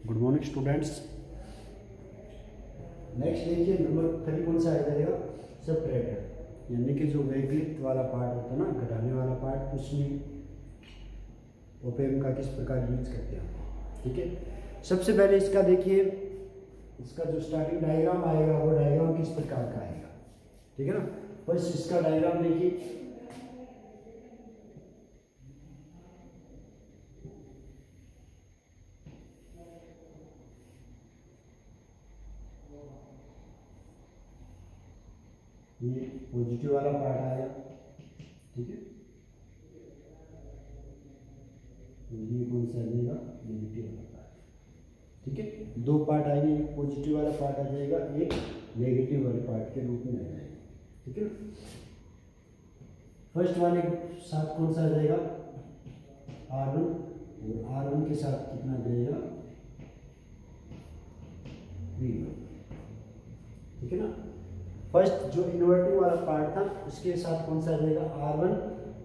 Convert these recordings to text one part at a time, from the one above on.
Good morning students. Next देखिए number 3 कौन सा आ जाएगा, सबट्रैक्टर, यानी कि जो वैकल्पिक वाला पार्ट होता है ना, घटाने वाला पार्ट, उसमें ओपेम का किस प्रकार यूज करते हैं। ठीक है, सबसे पहले इसका देखिए, इसका जो स्टार्टिंग डायग्राम आएगा वो डायग्राम किस प्रकार का आएगा। ठीक है ना, बस इसका डायग्राम देखिए। ये पॉजिटिव वाला पार्ट आया, ठीक है, ये कौन सा आ जाएगा, नेगेटिव वाला पार्ट। ठीक है, दो पार्ट आएंगे, एक पॉजिटिव वाला पार्ट आ जाएगा, एक नेगेटिव वाले पार्ट के रूप में आ जाएगा। ठीक है, फर्स्ट वाले साथ कौन सा आ जाएगा, R1, और R1 के साथ कितना आ जाएगा, V1। ठीक है ना, फर्स्ट जो इन्वर्टिंग वाला पार्ट था उसके साथ कौन सा आ जाएगा, R1,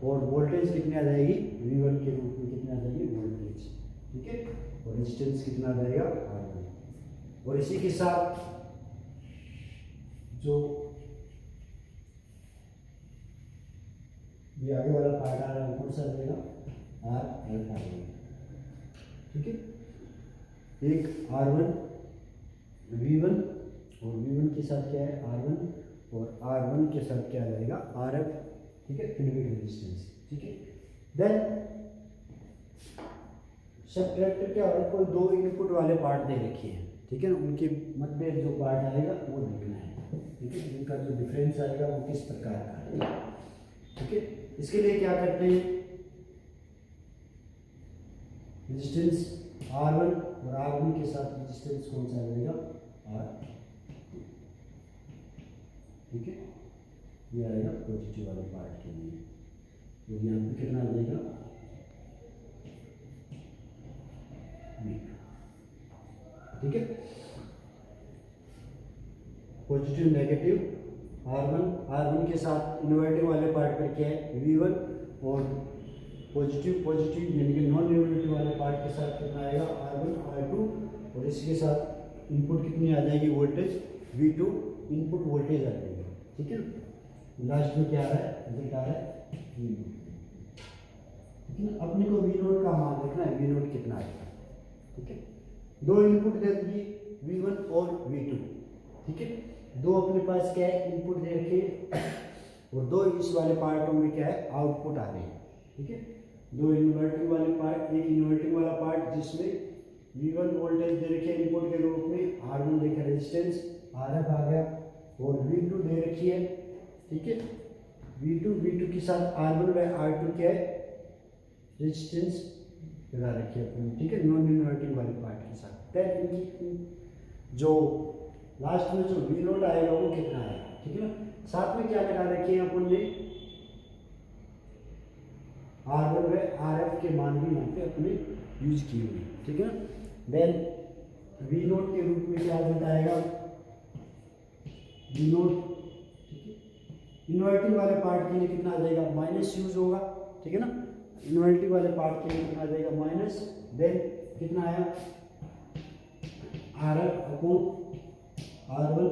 और वोल्टेज कितनी आ जाएगी, V1 के रूप में कितनी आ जाएगी, वोल्टेज। ठीक है, और रेजिस्टेंस कितना आ जाएगा, R1। और इसी के साथ जो ये आगे वाला पार्ट आ रहा है कौन सा आ जाएगा, RL आ जाएगा। ठीक है, एक R1 V1, और V1 के साथ क्या है, R1, और R1 के साथ क्या आ जाएगा, RF। ठीक है, फीडबैक रेजिस्टेंस। ठीक है, देन सबट्रैक्टर क्या है, कोई दो इनपुट वाले पार्ट दे रखे हैं। ठीक है ना, उनके मध्य जो पार्ट आएगा वो लिखना है। ठीक है, इनका जो डिफरेंस आएगा वो किस प्रकार का आएगा। ठीक है, इसके लिए क्या करते हैं, रेजिस्टेंस R1 और R1 के साथ रेजिस्टेंस कौन सा आ जाएगा, R। ठीक है, ये आएगा पॉजिटिव वाले पार्ट के लिए, तो यहाँ पे कितना आ जाएगा, V2। ठीक है, पॉजिटिव नेगेटिव R1 के साथ इन्वर्टिंग वाले पार्ट पर क्या है, V1, और पॉजिटिव यानी कि नॉन इन्वर्टिंग वाले पार्ट के साथ कितना आएगा, R1 R2, और इसके साथ इनपुट कितनी आ जाएगी, वोल्टेज V2, इनपुट वोल्टेज आ जाएगी। ठीक है, लास्ट में क्या आ रहा है, रिजल्ट आ रहा है V0। ठीक है, अपने को V0 का मान रखना है, V0 कितना आएगा। ठीक है, दो इनपुट दे दिए, V1 और V2। ठीक है, दो अपने पास क्या है, इनपुट दे रखे, और दो इस वाले पार्टों में क्या है, आउटपुट आ रहे हैं। ठीक है, दो इन्वर्टिंग वाले पार्ट, एक इन्वर्टिंग वाला पार्ट जिसमें V1 वोल्टेज दे रखे इनपुट के रूप में, R1 देखा रेजिस्टेंस, RF आ गया, और V2 दे रखी है। ठीक है, V2 के साथ R1 व R2 क्या है, रेजिस्टेंस लगा रखी है अपनी। ठीक है, नॉन इन्वर्टिंग वाले पार्ट के साथ। देन इनकी जो लास्ट में जो V0 आएगा वो कितना आएगा। ठीक है ना, साथ में क्या लगा रखे हैं अपन ने, R1 व RF के मान भी यहाँ पे अपने यूज किए हुए। ठीक है ना, देन V0 के रूप में क्या रिजल्ट आएगा, V0। ठीक है, इन्वर्टिंग वाले पार्ट के लिए कितना आ जाएगा, माइनस यूज होगा। ठीक है ना, इन्वर्टिंग वाले पार्ट के लिए कितना आ जाएगा, माइनस। देन कितना आया, RF upon R1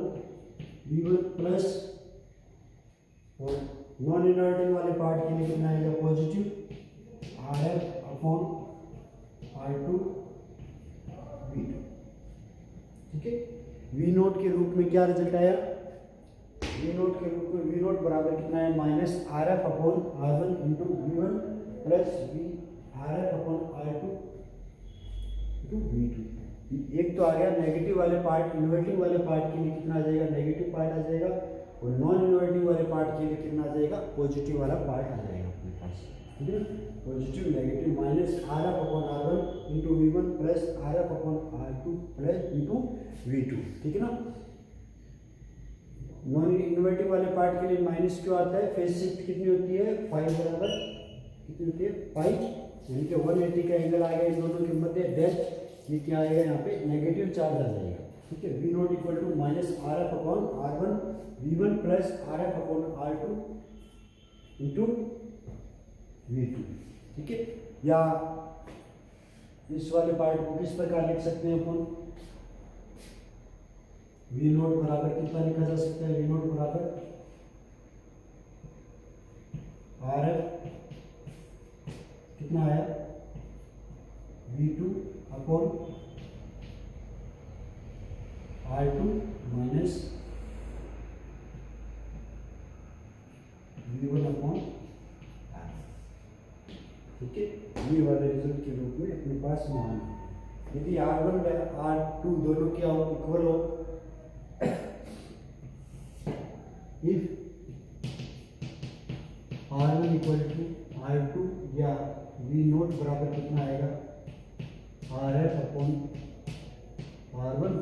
V1 plus, और नॉन इन्वर्टिंग वाले पार्ट के लिए कितना आएगा, positive, RF upon R2 V2। ठीक है, V0 के रूप में क्या रिजल्ट आया, V0 के रूप में V0 बराबर कितना है, minus RF upon R1 into V1 plus RF upon R2 into V2। एक तो आ गया नेगेटिव वाले पार्ट, इन्वर्टिंग वाले पार्ट के लिए कितना आ जाएगा, नेगेटिव पार्ट आ जाएगा, और नॉन इन्वर्टिंग वाले पार्ट के लिए कितना आ जाएगा, पॉजिटिव वाला पार्ट आ जाएगा अपने पास। ठीक है, positive negative minus RF upon R1 into V1 plus RF upon R2 plus into V2। ठीक है ना, नॉन इन्वर्टिंग वाले पार्ट के लिए माइनस क्यों आता है, फेज शिफ्ट कितनी होती है, 5 बराबर कितनी होती है, 5, यानी कि 180 का एंगल आ गया इन दोनों के मध्य। डेथ ये क्या आएगा, यहाँ पे नेगेटिव चार्ज आ जाएगा। ठीक है, V0 equal to minus RF upon R1 V1 plus RF upon R2 into V2। ठीक है, या इस वाले पार्ट को किस प्रकार लिख सकते हैं अपन, वी नोट बराबर कितना लिखा जा सकता है, वी नोट बराबर आर एफ कितना आया V2 upon R2 minus V1 upon R। ठीक है, ये वाले रिजल्ट के रूप में अपने पास मान है। यदि R1 व R2 दोनों क्या हो, इक्वल हो, if R1 equal to R2 या V नोट बराबर कितना आएगा RF अपॉन R1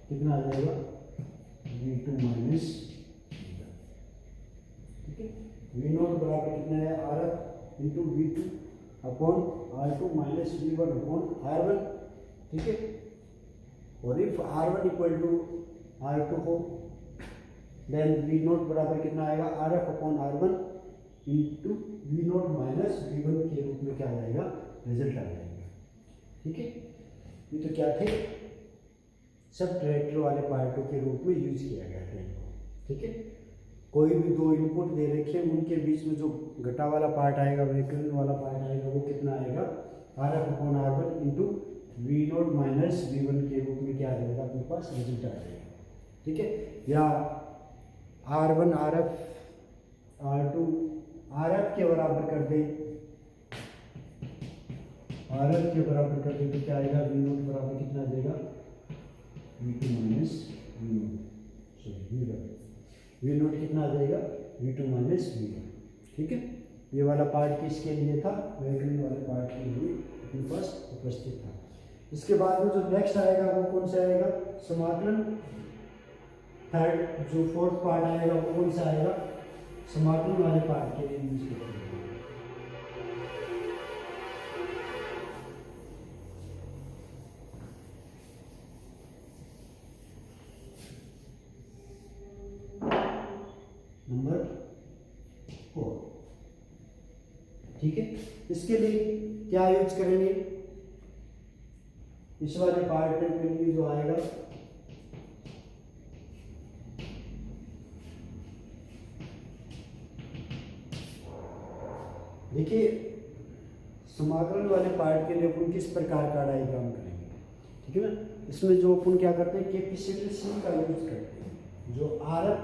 कितना आ जाएगा V2 माइनस, ठीक है, V नोट बराबर कितना है RF into V2 upon R2 minus V1 upon R1, ठीक है। और if R1 equal to R2 हो देन V नोट बराबर कितना आएगा RF upon R1 into V note minus V1 के रूप में क्या आ जाएगा, रिजल्ट आ जाएगा। ठीक है, ये तो क्या थे, सब ट्रैक्टर वाले पार्टों के रूप में यूज किया गया था इनको। ठीक है, कोई भी दो इनपुट दे रखे उनके बीच में जो घटा वाला पार्ट आएगा, व्हीकल वाला पार्ट आएगा, वो कितना आएगा RF upon R1 into V note minus V1 के रूप में क्या आ जाएगा, अपने पास रिजल्ट आ जाएगा। ठीक है, या R1 RF R2 RF के बराबर कर दे, RF के बराबर कर दे तो क्या आएगा, V नोट बराबर कितना आ जाएगा V2 माइनस V नोट कितना आ जाएगा V2 माइनस V1। ठीक है, ये वाला पार्ट किसके लिए था, व्हीकल वाले पार्ट के लिए अपने पास उपस्थित था। इसके बाद में जो नेक्स्ट आएगा वो कौन सा आएगा, समाकलन। थर्ड जो फोर्थ पार्ट आएगा वो कौन सा आएगा, समाकलन वाले पार्ट के लिए यूज करते हैं। नंबर 4। ठीक है, इसके लिए क्या यूज करेंगे, इस वाले पार्ट के लिए जो आएगा देखिए, समाकलन वाले पार्ट के लिए अपन किस प्रकार का डायग्राम करेंगे। ठीक है ना, इसमें जो अपन क्या करते हैं, कैपेसिटर C का यूज करते हैं। जो RF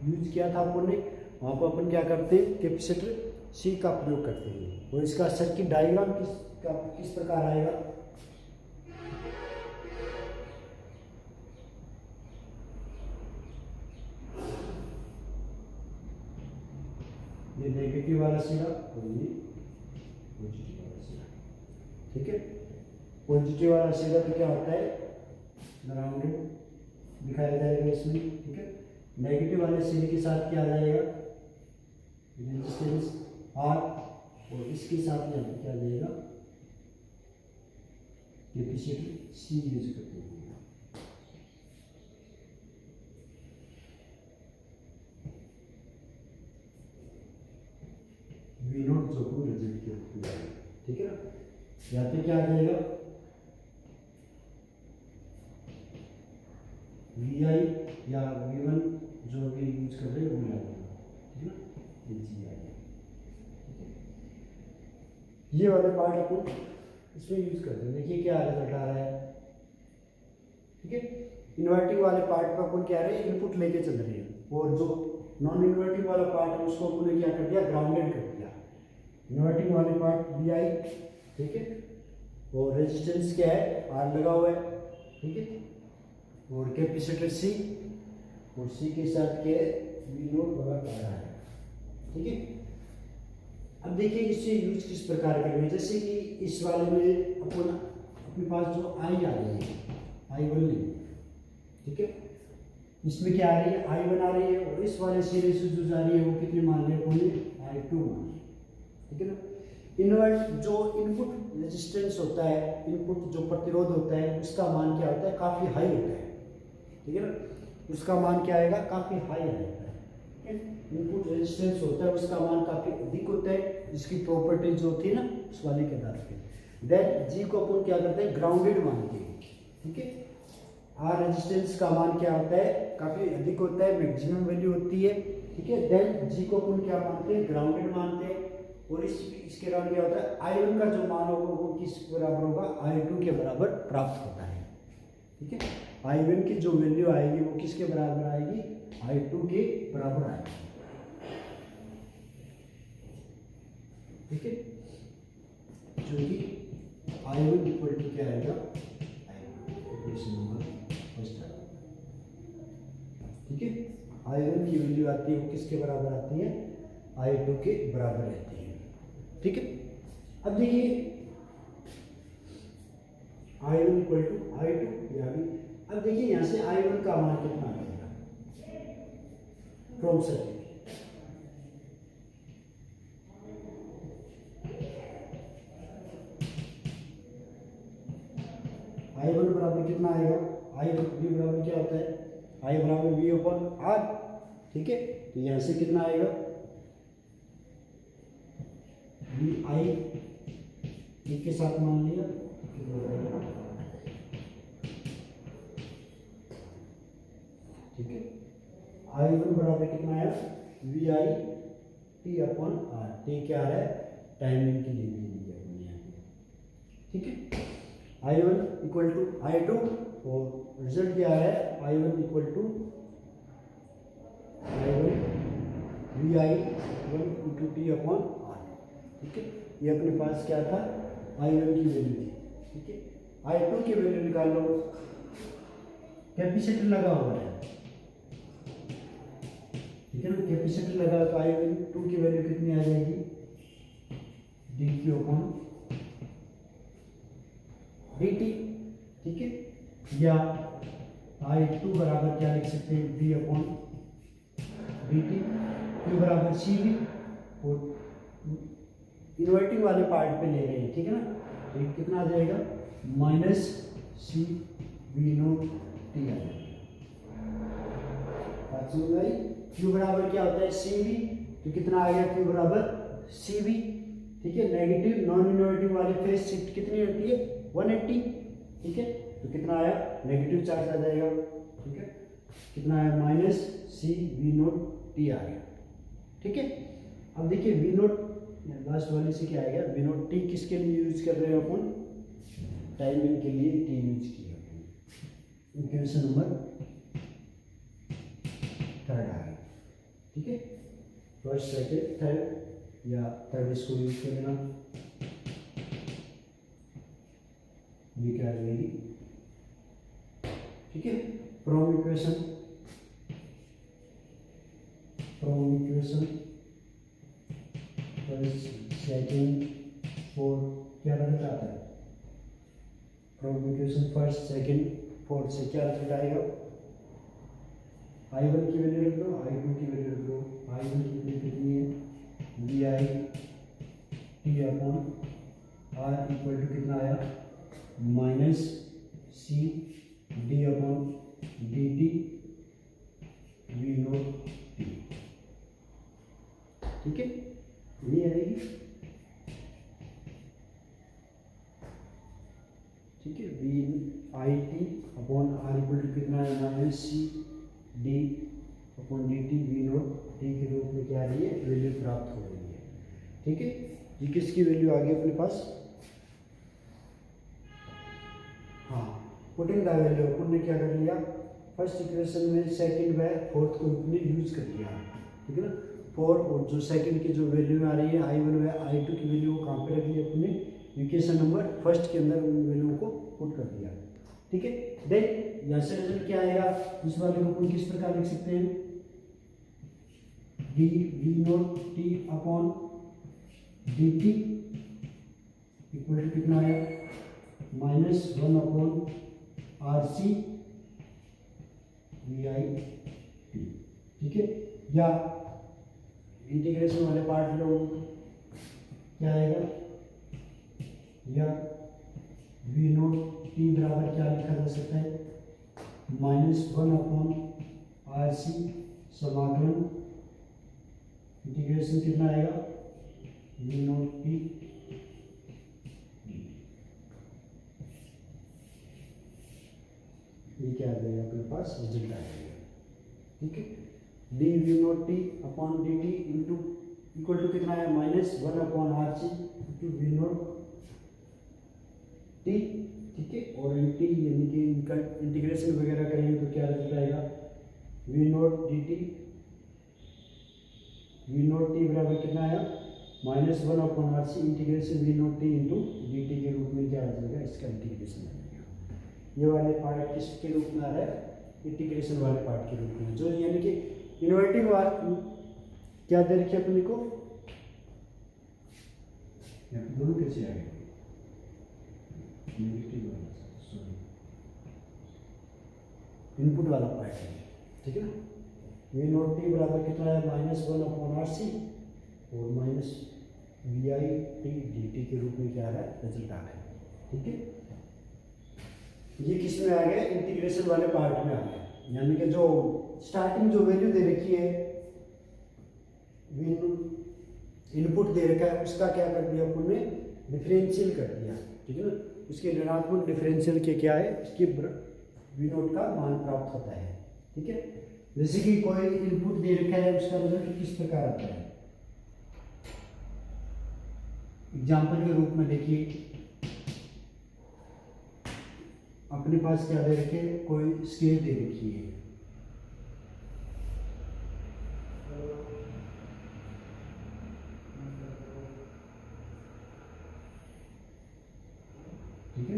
यूज किया था अपन ने, वहाँ पर अपन क्या करते हैं, कैपेसिटर C का प्रयोग करते हैं। और इसका सर्किट डायग्राम किस प्रकार आएगा, ये नेगेटिव वाला सिरा और ये पॉजिटिव वाला सिरा। ठीक है, पॉजिटिव वाला सिरा तो क्या होता है, ग्राउंडेड दिखाया जाएगा इसमें। ठीक है, नेगेटिव वाले सिरे के साथ क्या आ जाएगा, रेजिस्टेंस R, और इसके साथ यहाँ पे क्या आ जाएगा, कैपेसिटर C यूज करते हैं। V नोट जो को रिजल्ट किया। ठीक है ना, यहाँ पे क्या आ जाएगा, VI या V1 जो भी यूज कर रहे हैं वो आ जाएगा। ठीक है ना, ये चीज आ जाएगी। ये वाले पार्ट अपन इसमें यूज करते हैं। देखिए क्या रिजल्ट आ रहा है। ठीक है, इन्वर्टिंग वाले पार्ट पर अपन क्या रहे हैं, इनपुट लेके चल रहे हैं, और जो नॉन इन्वर्टिंग वाला पार्ट है उसको अपन ने क्या कर दिया, ग्राउंडेड कर दिया। इन्वर्टिंग वाले पार्ट VI, ठीक है, और रेजिस्टेंस क्या है, R लगा हुआ है। ठीक है, और कैपेसिटर C, और C के साथ क्या है, V नोट बड़ा आ रहा है। ठीक है, अब देखिए इससे यूज किस प्रकार करेंगे, जैसे कि इस वाले में अपन अपने पास जो I आ रही है, I1 नहीं। ठीक है, इसमें क्या आ रही है, I1 आ रही है, और इस वाले सिरे से जो जा रही है वो कितनी मान लिया अपन ने, I2 मान लिया। ठीक है ना, इन्वर्ट जो इनपुट रेजिस्टेंस होता है, इनपुट जो प्रतिरोध होता है, उसका मान क्या होता है, काफी हाई होता है। ठीक है ना, उसका मान क्या आएगा, काफी हाई आएगा। इनपुट रेजिस्टेंस होता है उसका मान काफी अधिक होता है, जिसकी प्रॉपर्टी जो होती है ना उस वाले के आधार पे। देन जी को अपन क्या करते हैं, ग्राउंडेड मानते हैं, ठीक है। आर रेजिस्टेंस का मान क्या होता है, काफी अधिक होता है, मैक्सिमम वैल्यू होती है, ठीक है। देन जी को अपन क्या मानते हैं, ग्राउंडेड मानते हैं। और इसके कारण क्या होता है, I1 का जो मान होगा वो किस बराबर होगा, I2 के बराबर प्राप्त होता है, ठीक है। I1 की जो वैल्यू आएगी वो किसके बराबर आएगी, I2 के बराबर आएगी, ठीक है। जो कि I1 इक्वल टू क्या आएगा, इक्वेशन नंबर फर्स्ट आएगा, ठीक है। I1 की वैल्यू आती है वो किसके बराबर आती है, I2 के बराबर रहती है, ठीक है। अब देखिए I1 इक्वल टू I2 या भी, अब देखिए यहाँ से I1 का मान कितना आ जाएगा फ्रॉम सर्किट, I1 बराबर कितना आएगा, I V बराबर क्या होता है, I बराबर V अपॉन R, ठीक है। तो यहाँ से कितना आएगा, VI एक के साथ मान लिया, ठीक है। I1 बराबर कितना आया, VI T upon R, T क्या है, टाइमिंग की लिमिट दी है अपने यहाँ पे, ठीक है। I1 इक्वल टू I2 और रिजल्ट क्या है, I1 equal to I1 VI 1 into T upon R, ठीक है। ये अपने पास क्या था, I1 की वैल्यू थी, ठीक है। I2 की वैल्यू निकाल लो, कैपेसिटर लगा हुआ है, ठीक है ना, कैपेसिटर लगा तो I2 की वैल्यू कितनी आ जाएगी, dq अपॉन dt, ठीक है। या I2 बराबर क्या लिख सकते हैं, v अपॉन dt, q बराबर cv, और इन्वर्टिंग वाले पार्ट पे ले रहे हैं, ठीक है ना, तो ये कितना आ जाएगा, minus C V note T आ जाएगा, बात समझ आई। q बराबर क्या होता है, cv, तो कितना आ गया, q बराबर cv, ठीक है। नेगेटिव नॉन इन्वर्टिंग वाली फेज शिफ्ट कितनी होती है, 180, ठीक है। तो कितना आया, नेगेटिव चार्ज आ जाएगा, ठीक है। कितना आया, minus C V note T आ गया, ठीक है। अब देखिए वी नोट लास्ट वाले से क्या आएगा, वी नोट टी किसके लिए यूज कर रहे हो अपन, टाइमिंग के लिए टी यूज किया अपन, इक्वेशन नंबर थर्ड आ गया, ठीक है। फर्स्ट सेकेंड थर्ड या थर्ड इसको यूज कर लेना, ये क्या रहेगी, ठीक है। From equation first second fourth क्या रिजल्ट आता है, from equation first second fourth से क्या रिजल्ट आएगा, I1 की वैल्यू रख लो, I2 की वैल्यू रख लो, I1 की वैल्यू कितनी है, VI T upon R equal to कितना आया, minus C D upon D T V note T, ठीक है। ये आएगी, ठीक है। V I T upon R equal to कितना है, minus C D upon D T V note T के रूप में क्या आ रही है, वैल्यू प्राप्त हो रही है, ठीक है। ये किसकी वैल्यू आ गई अपने पास, हाँ, पुटिंग द वैल्यू अपन ने क्या कर लिया, फर्स्ट इक्वेशन में सेकंड व फोर्थ को अपने यूज कर लिया, ठीक है ना। फोर और जो सेकंड की जो वैल्यू आ रही है I1 व I2 की वैल्यू को कहाँ पे रख लिया अपने, इक्वेशन नंबर फर्स्ट के अंदर उन वैल्यू को पुट कर दिया, ठीक है। देन यहाँ से रिजल्ट क्या आएगा, इस वाले को अपन किस प्रकार लिख सकते हैं, D V note T upon D T equal to कितना आया, minus 1 upon R C V I T, ठीक है। या इंटीग्रेशन वाले पार्ट लो, क्या आएगा, या वी नोट टी बराबर क्या लिखा जा सकता है, माइनस 1 अपॉन आर सी समाकलन इंटीग्रेशन कितना आएगा, वी नोट टी, ये क्या आ जाएगा अपने पास, रिजल्ट आ जाएगा। ठीक है, D V not T upon D T into equal to कितना है, -1 upon R C into V not T. ठीक है, और इन टी यानी कि इनका इंटीग्रेशन वगैरह करेंगे तो क्या रिजल्ट आएगा, V not D T, V not T बराबर कितना आया, -1 upon R C integration V not T into D T के रूप में क्या आ जाएगा, इसका इंटीग्रेशन आ जाएगा। ये वाले पार्ट किसके रूप में आ रहा है, इंटीग्रेशन वाले पार्ट के रूप में, जो यानी कि इन्वर्टिंग वाला क्या दे रखी है अपने को, दोनों कैसे आ गए, इनपुट वाला पार्ट है। ठीक है ना, वी नॉट टी बराबर कितना है, -1 अपॉन आर सी और minus V I T D T के रूप में क्या आ रहा है, रिजल्ट आ रहा है। ठीक है, ये किस में आ गया, इंटीग्रेशन वाले पार्ट में आ गया, यानी कि जो स्टार्टिंग जो वैल्यू दे रखी है, इनपुट दे रखा है, उसका क्या कर दिया अपन ने, डिफरेंशियल कर दिया। ठीक है ना, उसके ऋणात्मक डिफरेंशियल के क्या है, इसके वी नोट का मान प्राप्त होता है। ठीक है, जैसे कि कोई इनपुट दे रखा है, उसका रिजल्ट किस प्रकार आता है, एग्जाम्पल के रूप में देखिए, अपने पास क्या दे रखे, कोई स्केल दे रखी है, ठीक है,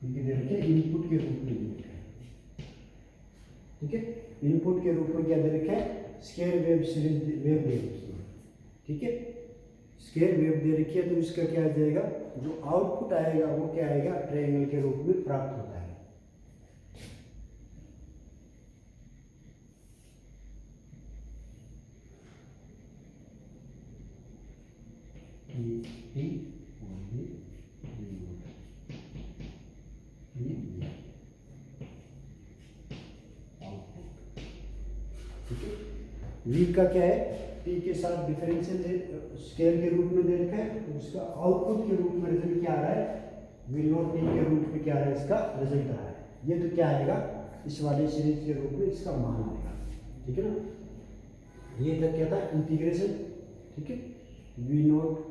ये दे रखे इनपुट के रूप में दे रखा है। ठीक है, इनपुट के रूप में क्या दे रखा है, स्केल वेव सीरीज वेव दे रखी है। ठीक है, स्केल वेव दे रखी है, तो इसका क्या आ जाएगा, जो आउटपुट आएगा वो क्या आएगा, ट्रायंगल के रूप में प्राप्त होता है। वी का क्या है, टी के साथ डिफरेंशियल स्केल के रूप में दे रखा है, तो उसका आउटपुट के रूप में रिजल्ट क्या आ रहा है, वी नॉट टी के रूप में क्या आ रहा है, इसका रिजल्ट आ रहा है। ये तो क्या आएगा, इस वाले सीरीज के रूप में इसका मान आएगा। ठीक है ना, ये तक क्या था, इंटीग्रेशन। ठीक है, वी नॉट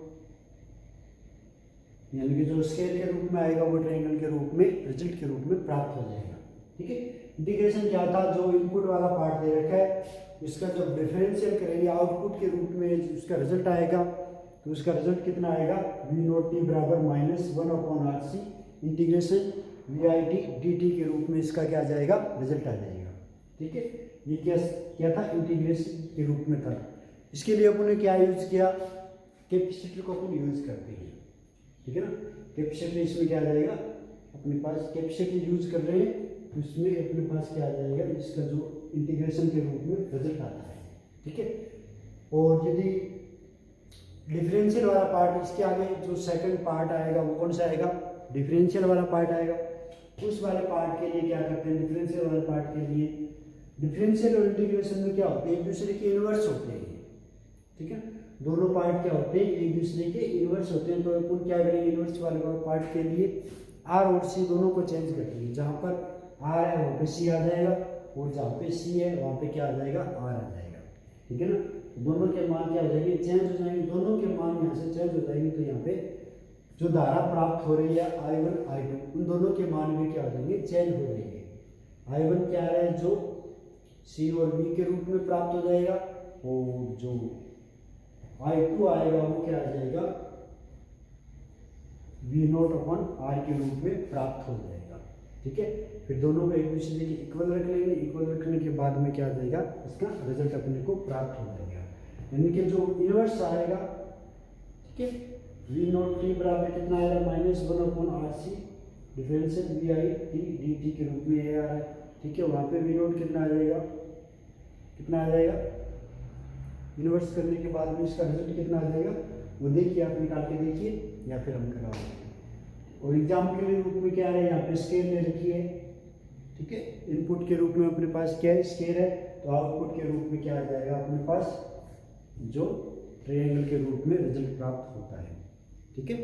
यानी कि जो स्केल के रूप में आएगा वो ट्रायंगल के रूप में रिजल्ट के रूप में प्राप्त हो जाएगा। ठीक है, इंटीग्रेशन क्या था, जो इनपुट वाला पार्ट दे रखा है, इसका जब डिफरेंशियल करेंगे आउटपुट के रूप में उसका रिजल्ट आएगा, तो उसका रिजल्ट कितना आएगा, वी नॉट टी बराबर -1 upon R C integration V I T D T के रूप में इसका क्या आ जाएगा, रिजल्ट आ जाएगा। ठीक है, ये क्या था, इंटीग्रेशन के रूप में था। इसके लिए अपन ने क्या यूज किया, कैपेसिटर को अपन यूज करते हैं। ठीक है ना, कैपेसिटर इसमें क्या आ जाएगा, अपने पास कैपेसिटर यूज कर रहे हैं, तो इसमें अपने पास क्या आ जाएगा, इसका जो इंटीग्रेशन के रूप में रिजल्ट आता है। ठीक है, और यदि डिफरेंशियल वाला पार्ट, इसके आगे जो सेकंड पार्ट आएगा वो कौन सा आएगा, डिफरेंशियल वाला पार्ट आएगा। उस वाले पार्ट के लिए क्या करते हैं, डिफरेंशियल वाले पार्ट के लिए, डिफरेंशियल और इंटीग्रेशन में क्या होते हैं, एक दूसरे के इनवर्स होते हैं। ठीक है, दोनों पार्ट क्या होते हैं, एक दूसरे के इनवर्स होते हैं। तो अपन क्या करेंगे, इनवर्स वाले पार्ट के लिए आर और सी दोनों को चेंज कर देंगे, जहाँ पर आर है वहाँ पे सी आ जाएगा, और जहाँ पे सी है वहाँ पे क्या आ जाएगा, आर आ जाएगा। ठीक है ना, दोनों के मान क्या हो जाएंगे, चेंज हो जाएंगे, दोनों के मान यहाँ से चेंज हो जाएंगे, तो यहाँ पे जो धारा प्राप्त हो रही है I1 I2, उन दोनों के मान में क्या हो जाएंगे, चेंज हो जाएंगे। I1 क्या है, जो C और B के रूप में प्राप्त हो जाएगा, और जो I2 आएगा वो क्या आ जाएगा, V0 अपॉन R के रूप में प्राप्त हो जाएगा। ठीक है, फिर दोनों को एक दूसरे के इक्वल रख लेंगे, इक्वल रखने के बाद में क्या आ जाएगा, इसका रिजल्ट अपने को प्राप्त हो जाएगा, यानी कि जो इनवर्स आएगा। ठीक है, वी नॉट टी बराबर कितना आएगा, -1 upon R C differential V I T D T के रूप में ये आ रहा है। ठीक है, वहाँ पे वी नॉट कितना आ जाएगा, कितना आ जाएगा, इनवर्स करने के बाद में इसका रिजल्ट कितना आ जाएगा, वो देखिए, आप निकाल के देखिए या फिर हम कराओगे। और एग्जाम्पल के रूप में क्या है, यहाँ पे स्केल ले रखी है। ठीक है, इनपुट के रूप में अपने पास क्या है, स्केल है, तो आउटपुट के रूप में क्या आ जाएगा अपने पास, जो ट्रायंगल के रूप में रिजल्ट प्राप्त होता है। ठीक है।